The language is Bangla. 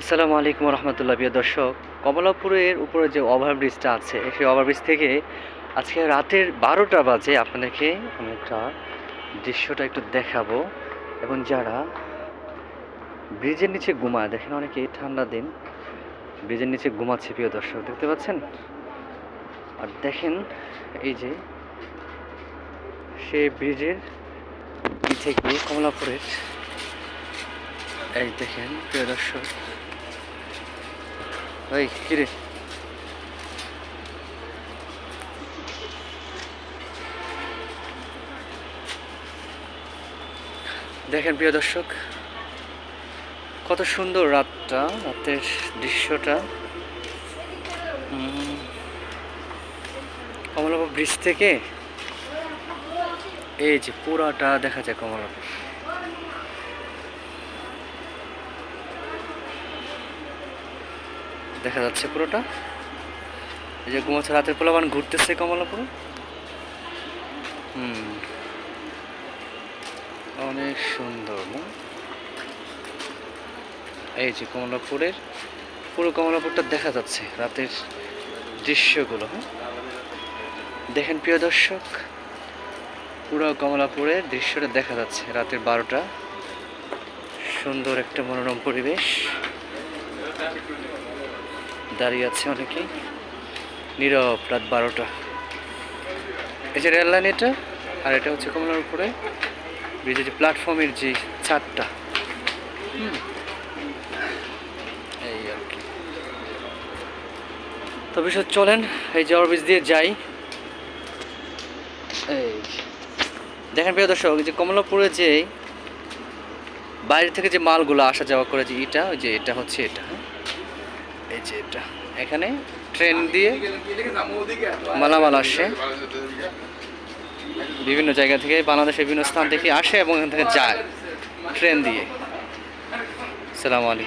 আসসালামু আলাইকুম রহমতুল্লাহ। প্রিয় দর্শক, কমলাপুরের উপরে যে ওভারব্রিজটা আছে সেই ওভারব্রিজ থেকে আজকে রাতের 12টা বাজে আপনাদেরকে আমি একটা দৃশ্যটা একটু দেখাবো। এবং যারা ব্রিজের নিচে ঘুমায়, দেখেন অনেকে ঠান্ডা দিন ব্রিজের নিচে ঘুমাচ্ছে। প্রিয় দর্শক, দেখতে পাচ্ছেন? আর দেখেন এই যে সেই ব্রিজের থেকে কমলাপুরের, এই দেখেন প্রিয় দর্শক, ওই কিরে দেখেন প্রিয় দর্শক, কত সুন্দর রাতটা, রাতের দৃশ্যটা। কমলাপুর ব্রিজ থেকে এই যে পুরাটা দেখা যায় কমলাপুর। দেখা যাচ্ছে পুরোটা। এই যে ঘুমাচ্ছে রাতের পোলাপান ঘুরতেছে কমলাপুর। অনেক সুন্দর না? এই যে কমলাপুরের পুরো কমলাপুরটা দেখা যাচ্ছে রাতের দৃশ্যগুলো। দেখেন প্রিয় দর্শক, পুরো কমলাপুরের দৃশ্যটা দেখা যাচ্ছে রাতের 12টা। সুন্দর একটা মনোরম পরিবেশ, দাঁড়িয়ে আছে অনেকেই নীরব। রাত 12টা। এই যে রেল লাইন এটা, আর এটা হচ্ছে কমলাপুরে ব্রিজের যে প্ল্যাটফর্মের যে ছাদটা। এই আর কি। তো বিষয় চলেন এই যে ওভারব্রিজ দিয়ে যাই। এই দেখেন প্রিয় দর্শক, যে কমলাপুরে যে বাইরে থেকে যে মালগুলো আসা যাওয়া করে, যে এটা, ওই যে এটা হচ্ছে এটা, এই যে এটা, এখানে ট্রেন দিয়ে মালামাল আসে বিভিন্ন জায়গা থেকে, বাংলাদেশের বিভিন্ন স্থান থেকে আসে এবং এখান থেকে যায় ট্রেন দিয়ে। আসসালামু আলাইকুম।